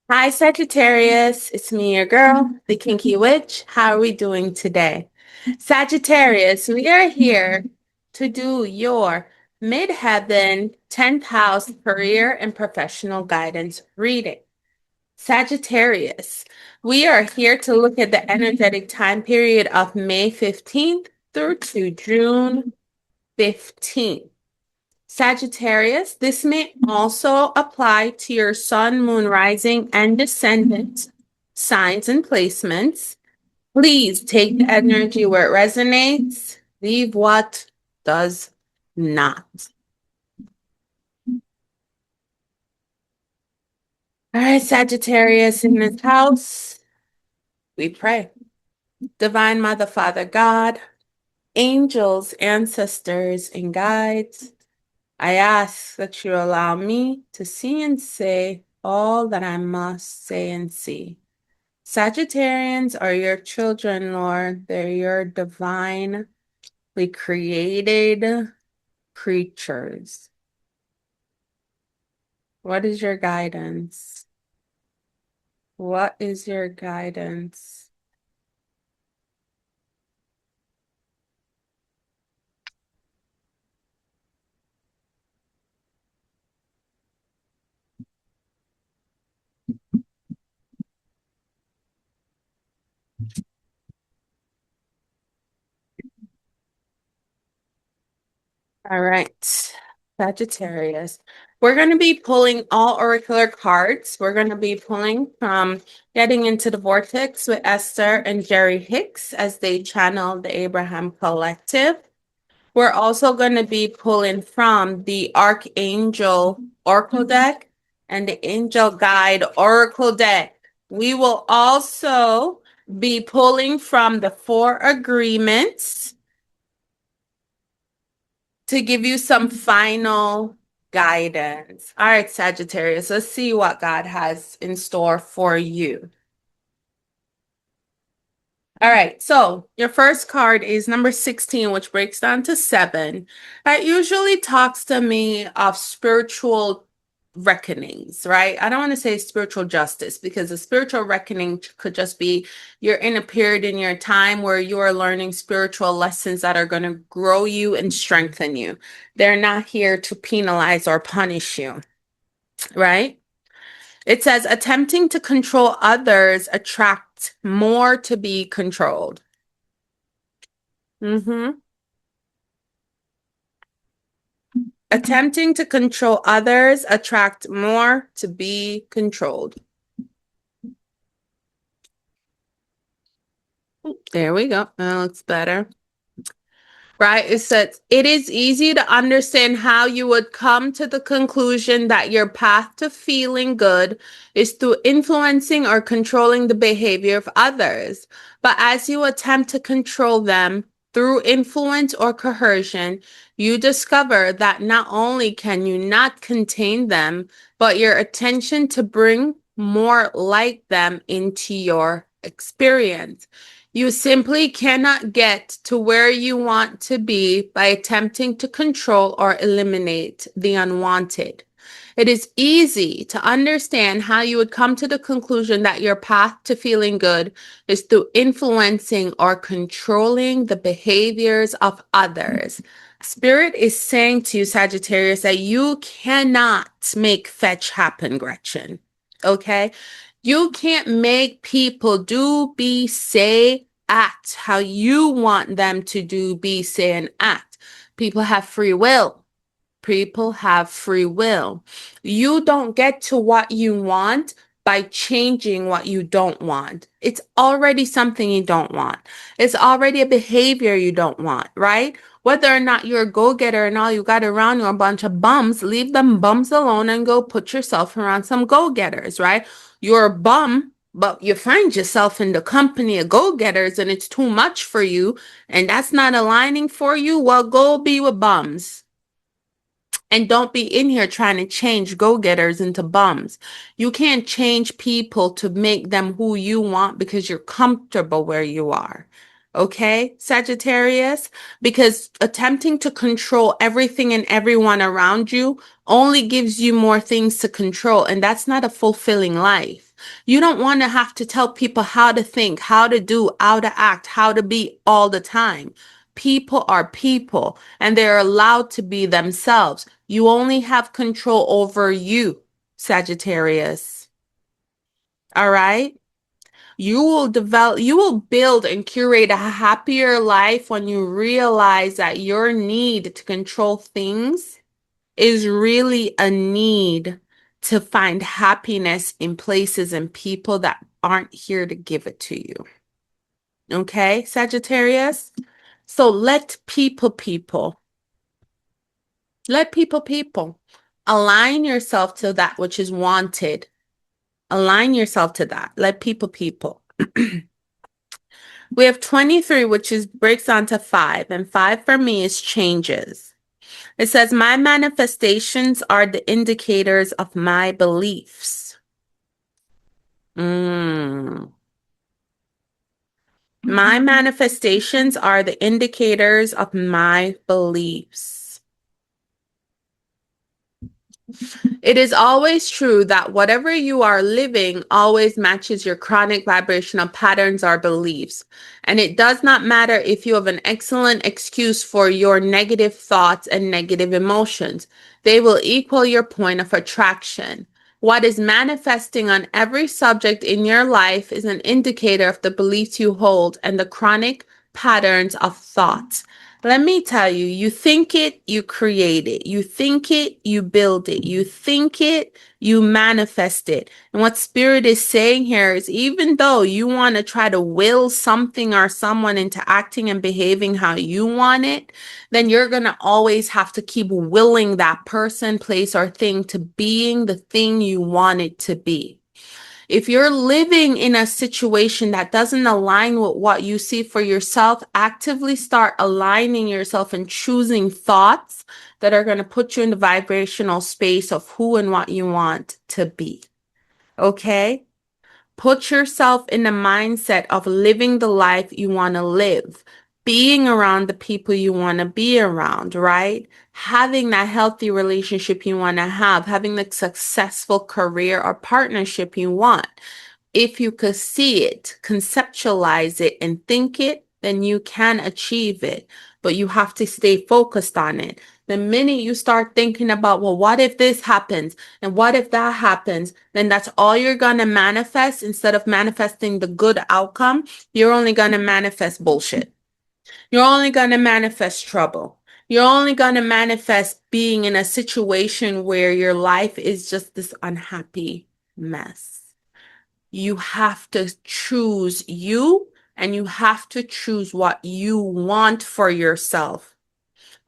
Hi, Sagittarius. It's me, your girl, the Kinky Witch. How are we doing today? Sagittarius, we are here to do your Midheaven 10th house career and professional guidance reading. Sagittarius, we are here to look at the energetic time period of May 15th through to June 15th. Sagittarius, this may also apply to your sun, moon, rising, and descendant signs and placements. Please take the energy where it resonates, leave what does not. All right, Sagittarius, in this house, we pray. Divine Mother, Father, God, angels, ancestors, and guides, I ask that you allow me to see and say all that I must say and see. Sagittarians are your children, Lord. They're your divinely created creatures. What is your guidance? What is your guidance? All right, Sagittarius. We're going to be pulling all oracular cards. We're going to be pulling from Getting into the Vortex with Esther and Jerry Hicks as they channel the Abraham Collective. We're also going to be pulling from the Archangel Oracle deck and the Angel Guide Oracle deck. We will also be pulling from the Four Agreements to give you some final guidance. All right, Sagittarius, let's see what God has in store for you. All right, so your first card is number 16, which breaks down to 7. That usually talks to me of spiritual reckonings, right? I don't want to say spiritual justice because a spiritual reckoning could just be you're in a period in your time where you are learning spiritual lessons that are going to grow you and strengthen you. They're not here to penalize or punish you, right? It says attempting to control others attracts more to be controlled. Mm-hmm. Attempting to control others attract more to be controlled. There we go. That looks better. Right? It says it is easy to understand how you would come to the conclusion that your path to feeling good is through influencing or controlling the behavior of others. But as you attempt to control them through influence or coercion, you discover that not only can you not contain them, but your attention to bring more like them into your experience. You simply cannot get to where you want to be by attempting to control or eliminate the unwanted. It is easy to understand how you would come to the conclusion that your path to feeling good is through influencing or controlling the behaviors of others. Spirit is saying to you, Sagittarius, that you cannot make fetch happen, Gretchen. Okay? You can't make people do, be, say, act how you want them to do, be, say, and act. People have free will. People have free will. You don't get to what you want by changing what you don't want. It's already something you don't want. It's already a behavior you don't want, right? Whether or not you're a go-getter and all you got around you are a bunch of bums, leave them bums alone and go put yourself around some go-getters, right? You're a bum, but you find yourself in the company of go-getters and it's too much for you and that's not aligning for you, well, go be with bums. And don't be in here trying to change go-getters into bums. You can't change people to make them who you want because you're comfortable where you are. Okay, Sagittarius, because attempting to control everything and everyone around you only gives you more things to control, and that's not a fulfilling life. You don't want to have to tell people how to think, how to do, how to act, how to be all the time. People are people, and they're allowed to be themselves. You only have control over you, Sagittarius. All right? You will build and curate a happier life when you realize that your need to control things is really a need to find happiness in places and people that aren't here to give it to you. Okay, Sagittarius? So let people. Align yourself to that which is wanted. Align yourself to that. Let people. We have 23, which is breaks down to 5, and 5 for me is changes. It says, my manifestations are the indicators of my beliefs. My manifestations are the indicators of my beliefs. It is always true that whatever you are living always matches your chronic vibrational patterns or beliefs. And it does not matter if you have an excellent excuse for your negative thoughts and negative emotions, they will equal your point of attraction. What is manifesting on every subject in your life is an indicator of the beliefs you hold and the chronic patterns of thoughts. Let me tell you, you think it, you create it. You think it, you build it. You think it, you manifest it. And what Spirit is saying here is even though you want to try to will something or someone into acting and behaving how you want it, then you're going to always have to keep willing that person, place, or thing to being the thing you want it to be. If you're living in a situation that doesn't align with what you see for yourself, actively start aligning yourself and choosing thoughts that are going to put you in the vibrational space of who and what you want to be. Okay? Put yourself in the mindset of living the life you want to live, being around the people you want to be around, right? Having that healthy relationship you want to have, having the successful career or partnership you want. If you could see it, conceptualize it, and think it, then you can achieve it. But you have to stay focused on it. The minute you start thinking about, well, what if this happens? And what if that happens? Then that's all you're going to manifest. Instead of manifesting the good outcome, you're only going to manifest bullshit. You're only going to manifest trouble. You're only going to manifest being in a situation where your life is just this unhappy mess. You have to choose you, and you have to choose what you want for yourself.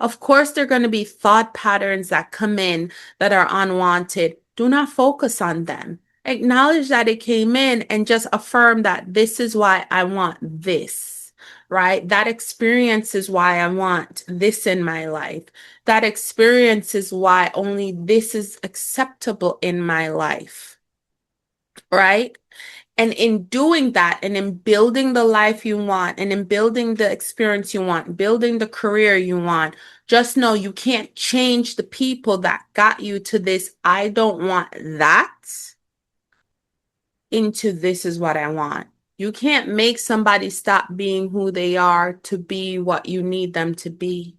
Of course, there are going to be thought patterns that come in that are unwanted. Do not focus on them. Acknowledge that it came in and just affirm that this is why I want this, right? That experience is why I want this in my life. That experience is why only this is acceptable in my life, right? And in doing that, and in building the life you want, and in building the experience you want, building the career you want, just know you can't change the people that got you to this, I don't want that, into this is what I want. You can't make somebody stop being who they are to be what you need them to be.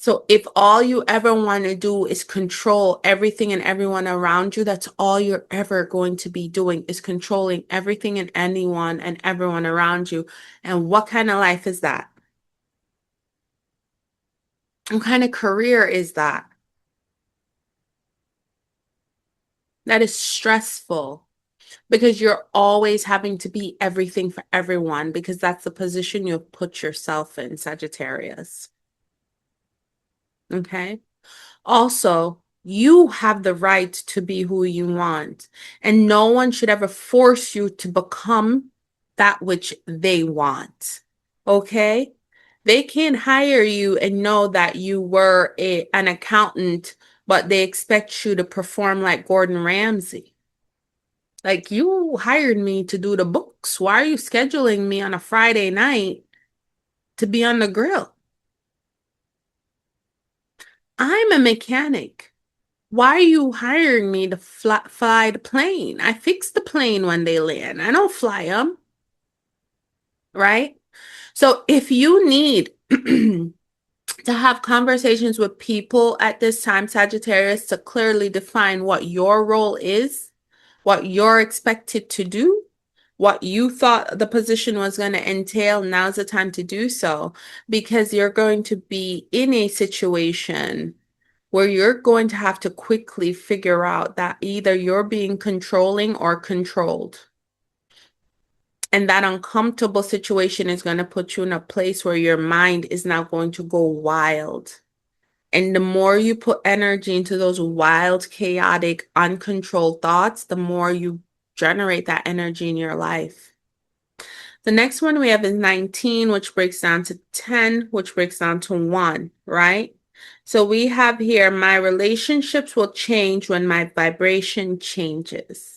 So if all you ever want to do is control everything and everyone around you, that's all you're ever going to be doing, is controlling everything and anyone and everyone around you. And what kind of life is that? What kind of career is that? That is stressful because you're always having to be everything for everyone, because that's the position you've put yourself in, Sagittarius. Okay? Also, you have the right to be who you want, and no one should ever force you to become that which they want. Okay? They can't hire you and know that you were an accountant, but they expect you to perform like Gordon Ramsay. Like, you hired me to do the books. Why are you scheduling me on a Friday night to be on the grill? I'm a mechanic. Why are you hiring me to fly the plane? I fix the plane when they land. I don't fly them, right? So if you need to have conversations with people at this time, Sagittarius, to clearly define what your role is, what you're expected to do, what you thought the position was going to entail, now's the time to do so, because you're going to be in a situation where you're going to have to quickly figure out that either you're being controlling or controlled. And that uncomfortable situation is going to put you in a place where your mind is now going to go wild. And the more you put energy into those wild, chaotic, uncontrolled thoughts, the more you generate that energy in your life. The next one we have is 19, which breaks down to 10, which breaks down to 1, right? So we have here, my relationships will change when my vibration changes.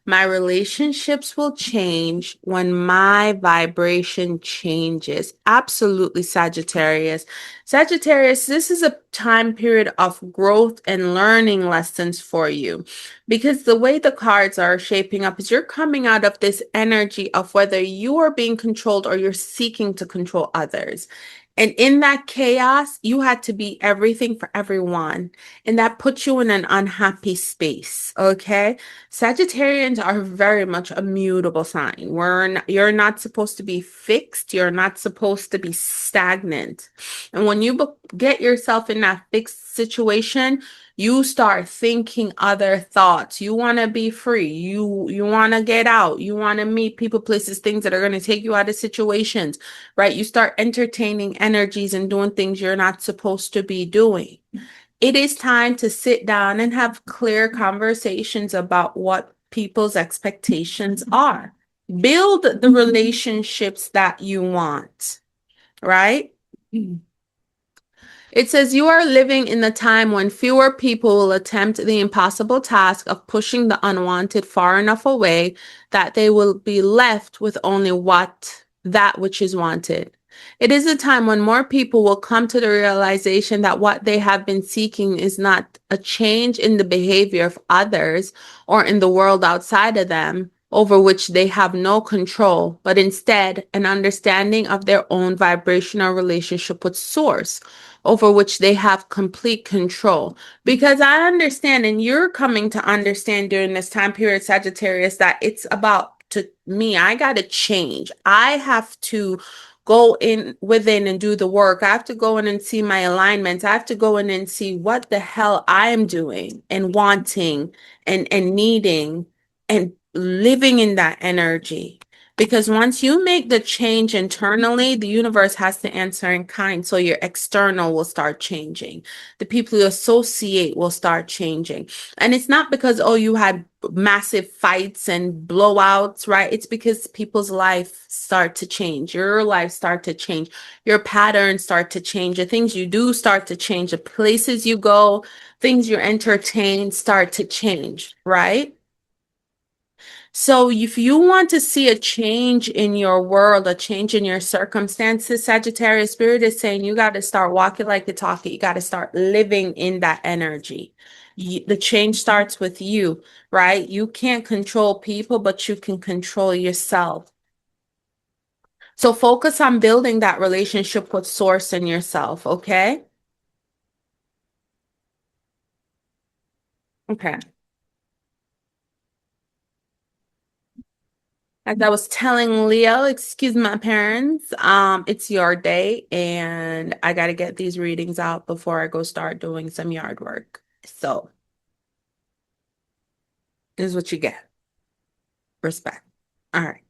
My relationships will change when my vibration changes. Absolutely, Sagittarius. Sagittarius, this is a time period of growth and learning lessons for you, because the way the cards are shaping up is you're coming out of this energy of whether you are being controlled or you're seeking to control others. And in that chaos, you had to be everything for everyone. And that puts you in an unhappy space. Okay. Sagittarians are very much a mutable sign. You're not supposed to be fixed. You're not supposed to be stagnant. And when you get yourself in that fixed situation, you start thinking other thoughts. You want to be free. You want to get out. You want to meet people, places, things that are going to take you out of situations, right? You start entertaining energies and doing things you're not supposed to be doing. It is time to sit down and have clear conversations about what people's expectations are. Build the relationships that you want, right? It says you are living in the time when fewer people will attempt the impossible task of pushing the unwanted far enough away that they will be left with only that which is wanted. It is a time when more people will come to the realization that what they have been seeking is not a change in the behavior of others or in the world outside of them, over which they have no control, but instead an understanding of their own vibrational relationship with Source, over which they have complete control. Because I understand, and you're coming to understand during this time period, Sagittarius, that it's about to me, I got to change. I have to go in within and do the work. I have to go in and see my alignments. I have to go in and see what the hell I am doing and wanting and needing and living in that energy. Because once you make the change internally, the universe has to answer in kind. So your external will start changing. The people you associate will start changing. And it's not because, oh, you had massive fights and blowouts, right? It's because people's life start to change. Your life start to change. Your patterns start to change. The things you do start to change. The places you go, things you entertain start to change, right? So if you want to see a change in your world, a change in your circumstances, Sagittarius Spirit is saying you got to start walking like the talk it. You got to start living in that energy. The change starts with you, right? You can't control people, but you can control yourself. So focus on building that relationship with Source and yourself, okay? Okay. As I was telling Leo, excuse my parents, it's your day and I got to get these readings out before I go start doing some yard work. So, this is what you get. Respect. All right.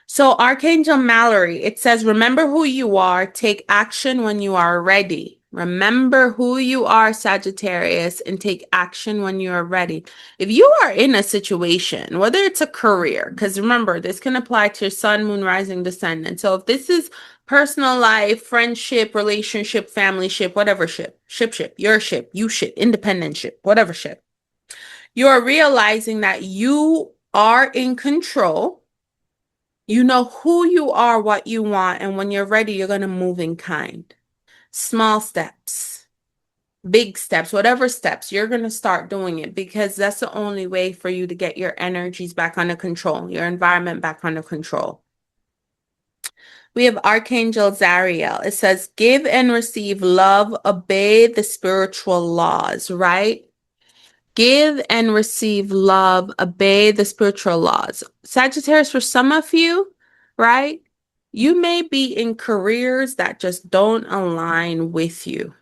So, Archangel Mallory, it says, remember who you are, take action when you are ready. Remember who you are, Sagittarius, and take action when you are ready. If you are in a situation, whether it's a career, because remember, this can apply to your sun, moon, rising, descendant. So, if this is personal life, friendship, relationship, family ship, whatever ship, your ship, you ship, independent ship, whatever ship. You are realizing that you are in control. You know who you are, what you want, and when you're ready, you're going to move in kind. Small steps, big steps, whatever steps, you're going to start doing it because that's the only way for you to get your energies back under control, your environment back under control. We have Archangel Zariel. It says, give and receive love, obey the spiritual laws, right? Give and receive love, obey the spiritual laws. Sagittarius, for some of you, right? You may be in careers that just don't align with you,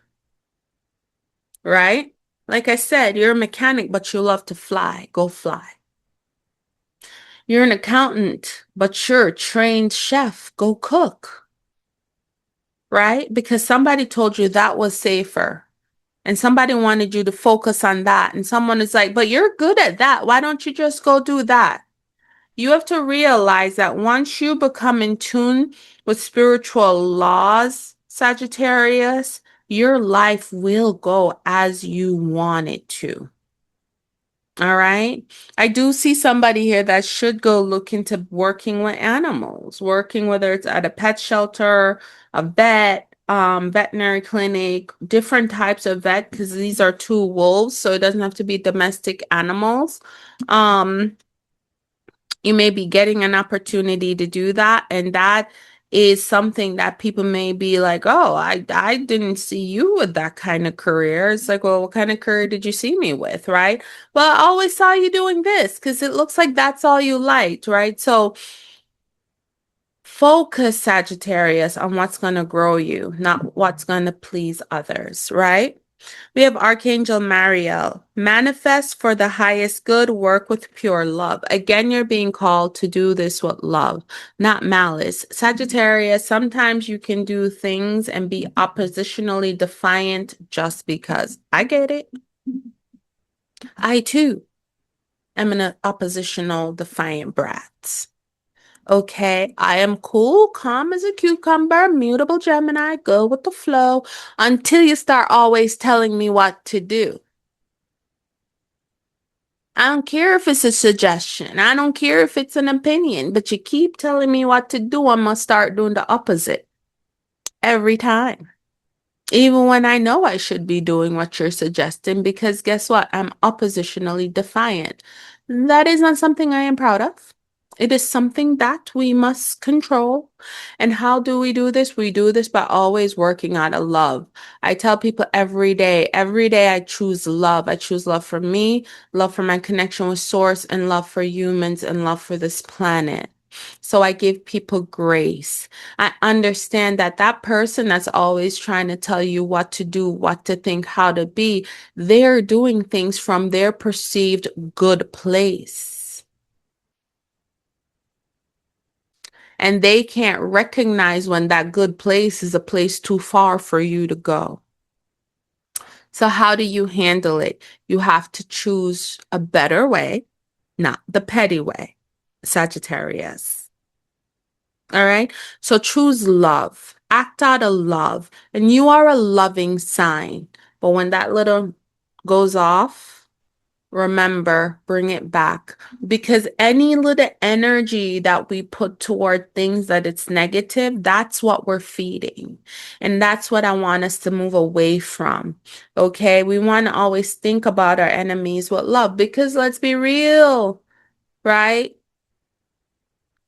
right? Like I said, you're a mechanic, but you love to fly. Go fly. You're an accountant, but you're a trained chef. Go cook, right? Because somebody told you that was safer. And somebody wanted you to focus on that. And someone is like, but you're good at that. Why don't you just go do that? You have to realize that once you become in tune with spiritual laws, Sagittarius, your life will go as you want it to. All right. I do see somebody here that should go look into working with animals, working whether it's at a pet shelter, a vet, veterinary clinic, different types of vet, because these are two wolves, so it doesn't have to be domestic animals. You may be getting an opportunity to do that, and that is something that people may be like, oh, I didn't see you with that kind of career. It's like, well, what kind of career did you see me with, right? Well, I always saw you doing this because it looks like that's all you liked, right? So focus, Sagittarius, on what's going to grow you, not what's going to please others, right? We have Archangel Mariel. Manifest for the highest good, work with pure love. Again, you're being called to do this with love, not malice. Sagittarius, sometimes you can do things and be oppositionally defiant just because. I get it. I too am an oppositional defiant brat. Okay, I am cool, calm as a cucumber, mutable Gemini, go with the flow until you start always telling me what to do. I don't care if it's a suggestion. I don't care if it's an opinion, but you keep telling me what to do, I'm gonna start doing the opposite every time. Even when I know I should be doing what you're suggesting, because guess what? I'm oppositionally defiant. That is not something I am proud of. It is something that we must control. And how do we do this? We do this by always working out of love. I tell people every day I choose love. I choose love for me, love for my connection with source, and love for humans, and love for this planet. So I give people grace. I understand that that person that's always trying to tell you what to do, what to think, how to be, they're doing things from their perceived good place. And they can't recognize when that good place is a place too far for you to go. So how do you handle it? You have to choose a better way, not the petty way, Sagittarius. All right. So choose love, act out of love, and you are a loving sign. But when that little goes off, remember, bring it back because any little energy that we put toward things that it's negative, that's what we're feeding. And that's what I want us to move away from. Okay. We want to always think about our enemies with love because let's be real, right?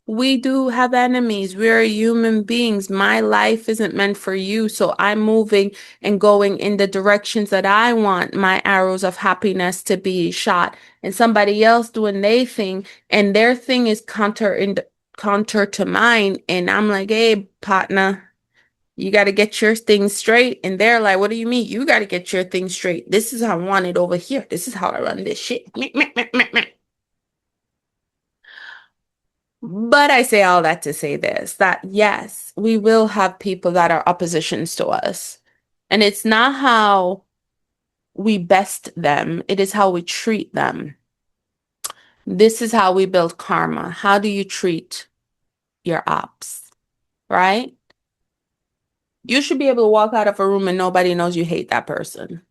We do have enemies. We're human beings. My life isn't meant for you. So I'm moving and going in the directions that I want my arrows of happiness to be shot. And somebody else doing their thing, and their thing is counter to mine. And I'm like, hey, partner, you got to get your thing straight. And they're like, what do you mean? You got to get your thing straight. This is how I want it over here. This is how I run this shit. But I say all that to say this, that yes, we will have people that are oppositions to us. And it's not how we best them, it is how we treat them. This is how we build karma. How do you treat your ops, right? You should be able to walk out of a room and nobody knows you hate that person.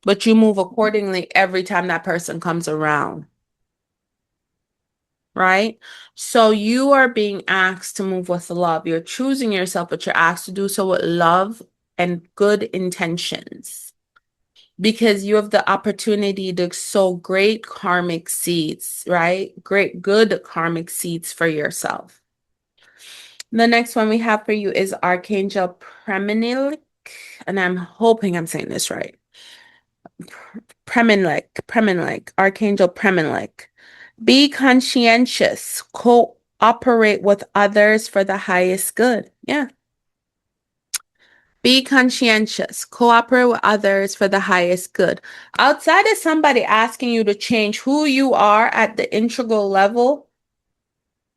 but you move accordingly every time that person comes around, right? So you are being asked to move with love. You're choosing yourself, but you're asked to do so with love and good intentions because you have the opportunity to sow great karmic seeds, right? Great, good karmic seeds for yourself. The next one we have for you is Archangel Premilik, and I'm hoping I'm saying this right. Premilik, Archangel Premilik. Be conscientious, cooperate with others for the highest good. Yeah. Be conscientious, cooperate with others for the highest good. Outside of somebody asking you to change who you are at the integral level,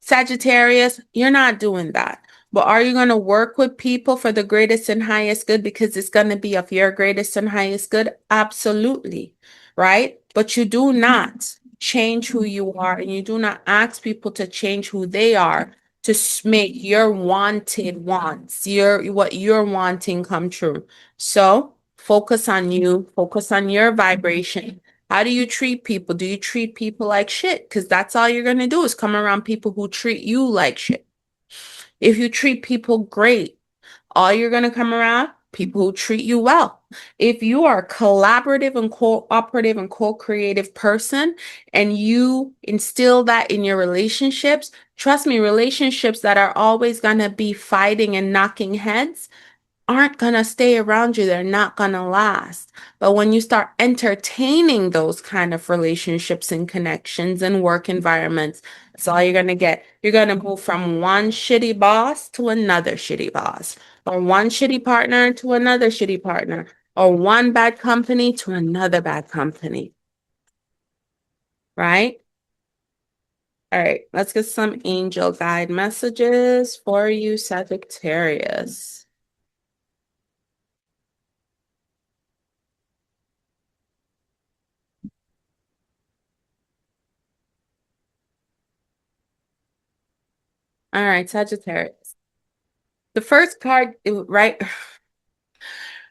Sagittarius, you're not doing that. But are you going to work with people for the greatest and highest good because it's going to be of your greatest and highest good? Absolutely. Right? But you do not change who you are and you do not ask people to change who they are to make your wanted wants, your what you're wanting come true. So focus on you, focus on your vibration. How do you treat people? Do you treat people like shit? Because that's all you're going to do is come around people who treat you like shit. If you treat people great, all you're going to come around people who treat you well. If you are a collaborative and cooperative and co-creative person and you instill that in your relationships, trust me, relationships that are always going to be fighting and knocking heads aren't going to stay around you. They're not going to last. But when you start entertaining those kind of relationships and connections and work environments, that's all you're going to get. You're going to move from one shitty boss to another shitty boss, or one shitty partner to another shitty partner, or one bad company to another bad company. Right? All right, let's get some angel guide messages for you, Sagittarius. All right, Sagittarius. The first card, right?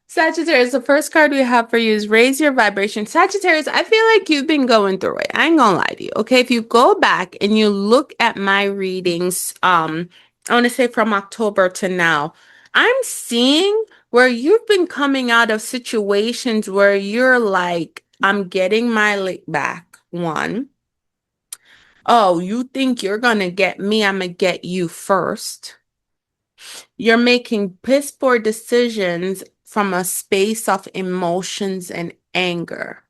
Sagittarius, the first card we have for you is raise your vibration. Sagittarius, I feel like you've been going through it. I ain't gonna lie to you. Okay, if you go back and you look at my readings, I want to say from October to now, I'm seeing where you've been coming out of situations where you're like, I'm getting my lick back. One, oh, you think you're gonna get me? I'm gonna get you first. You're making piss poor decisions from a space of emotions and anger.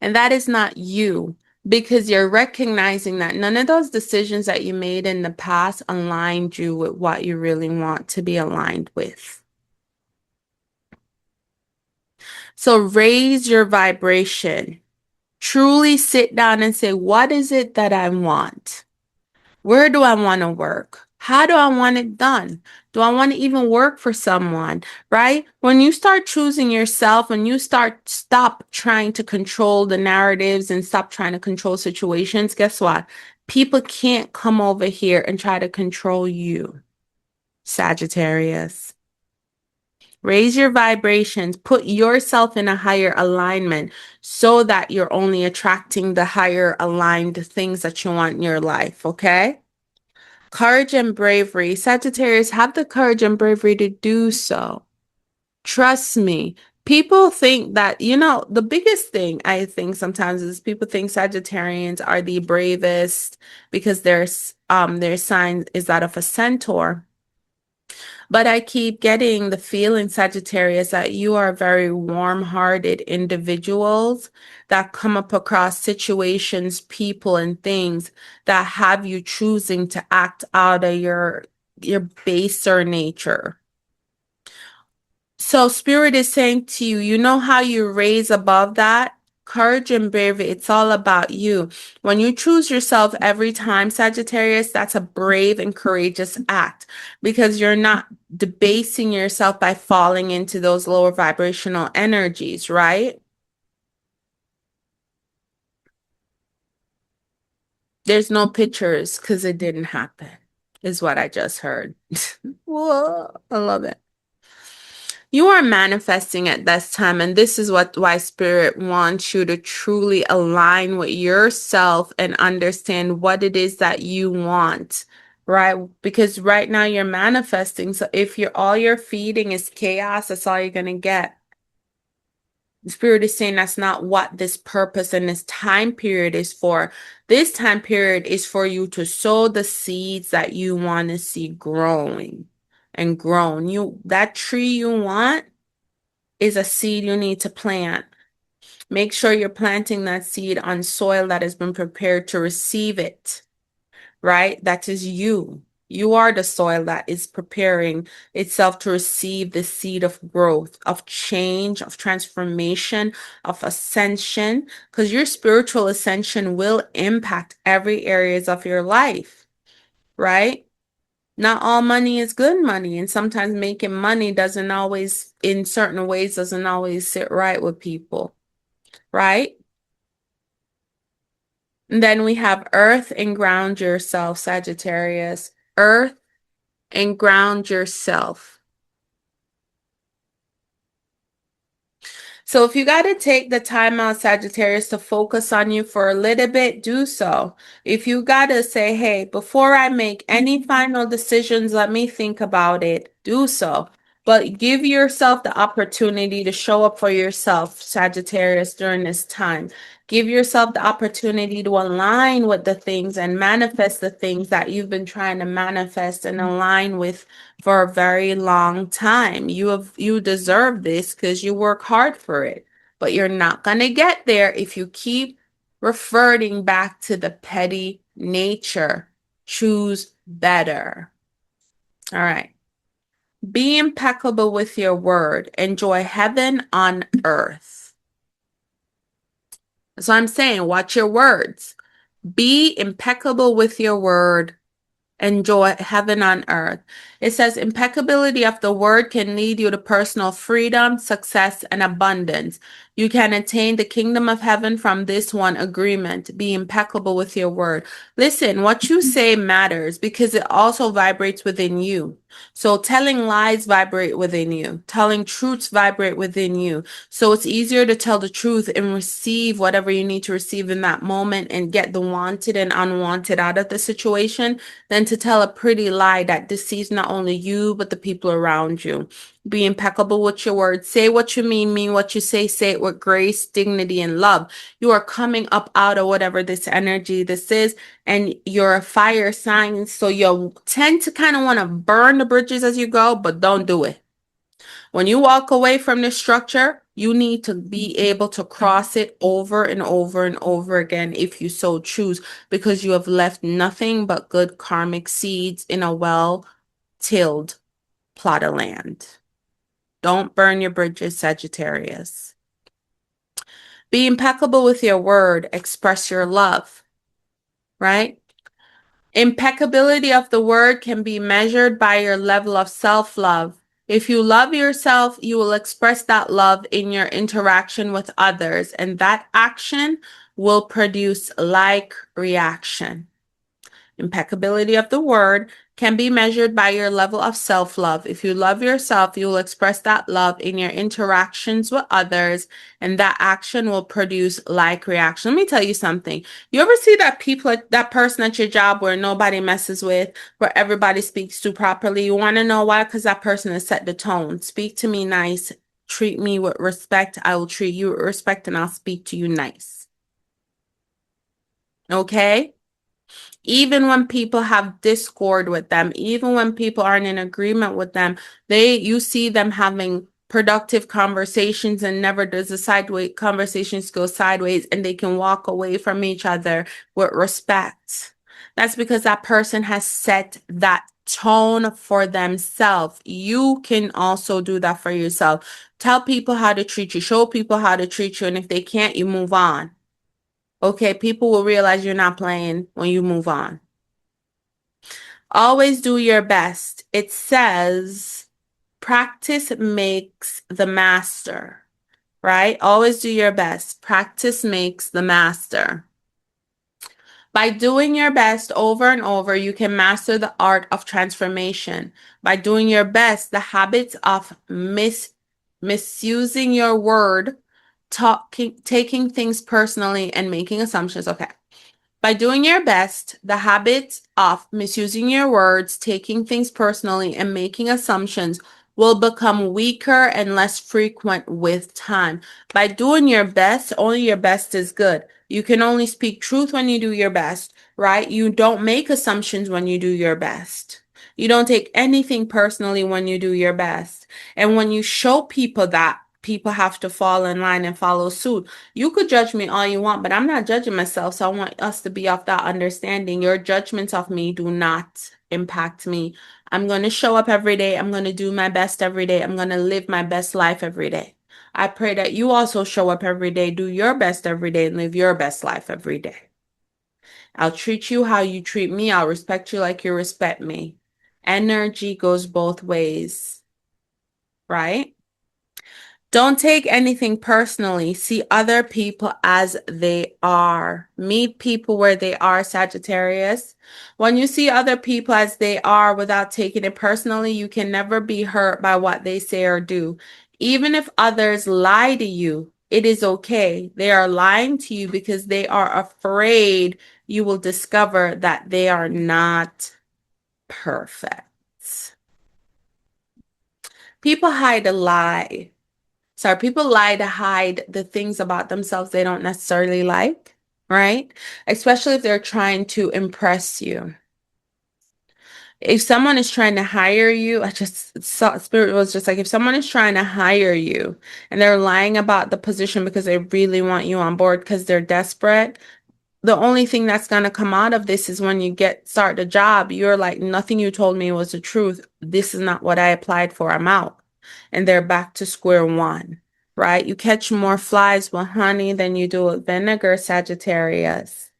And that is not you because you're recognizing that none of those decisions that you made in the past aligned you with what you really want to be aligned with. So raise your vibration. Truly sit down and say, what is it that I want? Where do I want to work? How do I want it done? Do I want to even work for someone? Right? When you start choosing yourself, when you stop trying to control the narratives and stop trying to control situations, guess what? People can't come over here and try to control you, Sagittarius. Raise your vibrations, put yourself in a higher alignment so that you're only attracting the higher aligned things that you want in your life, okay? Courage and bravery. Sagittarius, have the courage and bravery to do so. Trust me. People think that, the biggest thing I think sometimes is people think Sagittarians are the bravest because their sign is that of a centaur. But I keep getting the feeling, Sagittarius, that you are very warm-hearted individuals that come up across situations, people, and things that have you choosing to act out of your baser nature. So Spirit is saying to you, you know how you raise above that? Courage and bravery, it's all about you. When you choose yourself every time, Sagittarius, that's a brave and courageous act because you're not debasing yourself by falling into those lower vibrational energies, right? There's no pictures because it didn't happen, is what I just heard. Whoa, I love it. You are manifesting at this time, and this is why Spirit wants you to truly align with yourself and understand what it is that you want, right? Because right now you're manifesting. So if you're all you're feeding is chaos, that's all you're gonna get. The Spirit is saying that's not what this purpose and this time period is for. This time period is for you to sow the seeds that you want to see growing and grown. That tree you want is a seed you need to plant. Make sure you're planting that seed on soil that has been prepared to receive it, right? That is you. You are the soil that is preparing itself to receive the seed of growth, of change, of transformation, of ascension, because your spiritual ascension will impact every areas of your life, right? Not all money is good money, and sometimes making money doesn't always, in certain ways, doesn't always sit right with people, right? And then we have earth and ground yourself, Sagittarius. Earth and ground yourself. So if you got to take the time out, Sagittarius, to focus on you for a little bit, do so. If you got to say, hey, before I make any final decisions, let me think about it, do so. But give yourself the opportunity to show up for yourself, Sagittarius, during this time. Give yourself the opportunity to align with the things and manifest the things that you've been trying to manifest and align with for a very long time. You deserve this because you work hard for it. But you're not going to get there if you keep reverting back to the petty nature. Choose better. All right. Be impeccable with your word. Enjoy heaven on earth. So I'm saying, watch your words. Be impeccable with your word. Enjoy heaven on earth. It says impeccability of the word can lead you to personal freedom, success, and abundance. You can attain the kingdom of heaven from this one agreement. Be impeccable with your word. Listen, what you say matters because it also vibrates within you. So telling lies vibrate within you. Telling truths vibrate within you. So it's easier to tell the truth and receive whatever you need to receive in that moment and get the wanted and unwanted out of the situation than to tell a pretty lie that deceives not only you, but the people around you. Be impeccable with your words. Say what you mean what you say it with grace, dignity, and love. You are coming up out of whatever this energy this is, and you're a fire sign, so you tend to kind of want to burn the bridges as you go, but don't do it. When you walk away from this structure, you need to be able to cross it over and over and over again if you so choose, because you have left nothing but good karmic seeds in a well-tilled plot of land. Don't burn your bridges, Sagittarius. Be impeccable with your word. Express your love, right? Impeccability of the word can be measured by your level of self-love. If you love yourself, you will express that love in your interaction with others, and that action will produce like reaction. Impeccability of the word can be measured by your level of self-love. If you love yourself, you will express that love in your interactions with others, and that action will produce like reaction. Let me tell you something. You ever see that person at your job where nobody messes with, where everybody speaks to properly? You want to know why? Because that person has set the tone. Speak to me nice. Treat me with respect. I will treat you with respect, and I'll speak to you nice. Okay? Even when people have discord with them, even when people aren't in agreement with them, you see them having productive conversations, and never does the sideways conversations go sideways, and they can walk away from each other with respect. That's because that person has set that tone for themselves. You can also do that for yourself. Tell people how to treat you, show people how to treat you, and if they can't, you move on. Okay, people will realize you're not playing when you move on. Always do your best. It says practice makes the master, right? Always do your best. Practice makes the master. By doing your best over and over, you can master the art of transformation. By doing your best, the habits of misusing your word, taking things personally, and making assumptions. Okay. By doing your best, the habit of misusing your words, taking things personally, and making assumptions will become weaker and less frequent with time. By doing your best, only your best is good. You can only speak truth when you do your best, right? You don't make assumptions when you do your best. You don't take anything personally when you do your best. And when you show people that, people have to fall in line and follow suit. You could judge me all you want, but I'm not judging myself. So I want us to be off that understanding. Your judgments of me do not impact me. I'm going to show up every day. I'm going to do my best every day. I'm going to live my best life every day. I pray that you also show up every day, do your best every day, and live your best life every day. I'll treat you how you treat me. I'll respect you like you respect me. Energy goes both ways, right? Don't take anything personally. See other people as they are. Meet people where they are, Sagittarius. When you see other people as they are without taking it personally, you can never be hurt by what they say or do. Even if others lie to you, it is okay. They are lying to you because they are afraid you will discover that they are not perfect. People hide a lie. So people lie to hide the things about themselves they don't necessarily like, right? Especially if they're trying to impress you. If someone is trying to hire you, I just saw Spirit was just like, if someone is trying to hire you and they're lying about the position because they really want you on board because they're desperate, the only thing that's going to come out of this is when you start the job, you're like, nothing you told me was the truth. This is not what I applied for. I'm out. And they're back to square one, right? You catch more flies with honey than you do with vinegar, Sagittarius.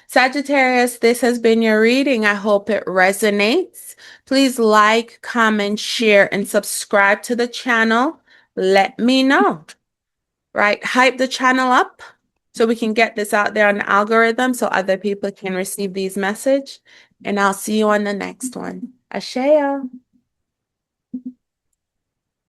Sagittarius, this has been your reading. I hope it resonates. Please like, comment, share, and subscribe to the channel. Let me know, right? Hype the channel up so we can get this out there on the algorithm so other people can receive these messages. And I'll see you on the next one. Asheo.